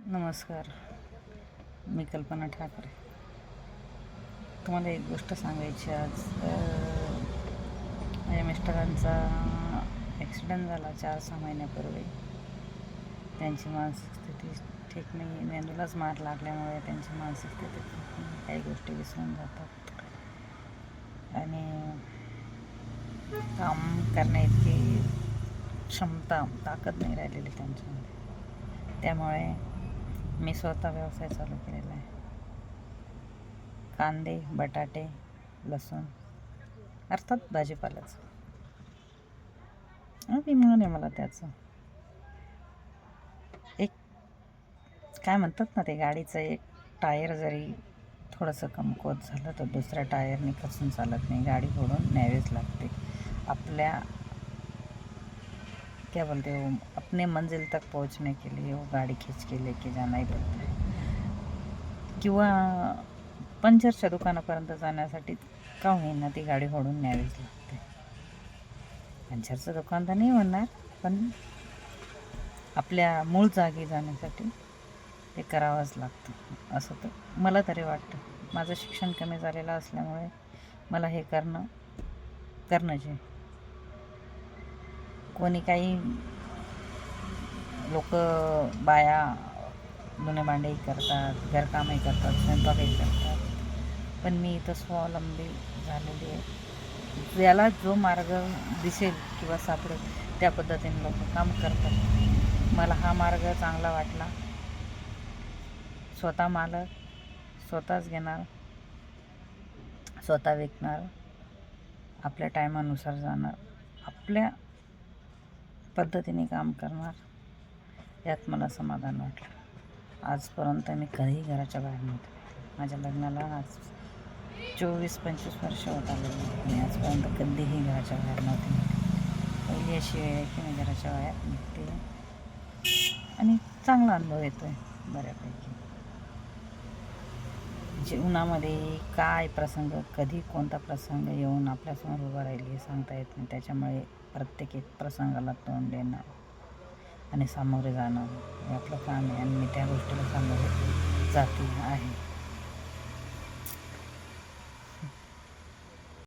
नमस्कार, मी कल्पना ठाकरे. तुम्हाला एक गोष्ट सांगायची आज. माझ्या मिस्टरांचा ॲक्सिडेंट झाला 4-6 महिन्यापूर्वी. त्यांची मानसिक स्थिती ठीक नाही. मेंदूलाच मार लागल्यामुळे त्यांची मानसिक स्थिती ठीक नाही. काही गोष्टी विसरून जातात आणि काम करण्याइतकी क्षमता, ताकद नाही राहिलेली त्यांच्यामध्ये. त्यामुळे मी स्वतः व्यवसाय चालू केलेला आहे. कांदे, बटाटे, लसूण, अर्थात भाजीपालाचं. अभिमान आहे मला त्याचं. एक काय म्हणतात ना, ते गाडीचं एक टायर जरी थोडंसं कमकुवत झालं तर दुसऱ्या टायरने खचून चालत नाही. गाडी फोडून न्यावीच लागते. आपल्या क्या बोलते हो, अपने मंजिल तक पहुंचने के लिए वो गाड़ी खींच के लेके जाना ही पड़ता है. किंवा पंचरच्या दुकानापर्यंत जाण्यासाठी का होईना ती गाडी फोडून न्यावीच लागते. पंचरचं दुकान तर नाही म्हणणार, पण आपल्या मूळ जागी जाण्यासाठी ते करावंच लागतं असं तर मला तरी वाटतं. माझं शिक्षण कमी झालेलं असल्यामुळे मला हे करणं जे कोणी काही लोक बाया धुणे भांडेही करतात, घरकामही करतात, स्वयंपाकही करतात, पण मी इथं स्वावलंबी झालेली आहे. याला जो मार्ग दिसेल किंवा सापडेल त्या पद्धतीने लोक काम करतात. मला हा मार्ग चांगला वाटला. स्वतः मालक, स्वतःच घेणार, स्वतः विकणार, आपल्या टायमानुसार जाणार, आपल्या पद्धतीने काम करणार, यात मला समाधान वाटलं. आजपर्यंत मी कधीही घराच्या बाहेर नव्हते. माझ्या लग्नाला आज 24-25 वर्ष होत आलेली. मी आजपर्यंत कधीही घराच्या बाहेर नव्हते. पहिली अशी वेळ आहे की मी घराच्या बाहेर निघते आणि चांगला अनुभव येतो आहे बऱ्यापैकी. जीवनामध्ये काय प्रसंग, कधी कोणता प्रसंग येऊन आपल्यासमोर उभा राहील हे सांगता येत नाही. त्याच्यामुळे प्रत्येक एक प्रसंगाला तोंड देणं आणि सामोरे जाणं हे आपलं काम आहे आणि मी त्या गोष्टीला सामोरे जाते आहे.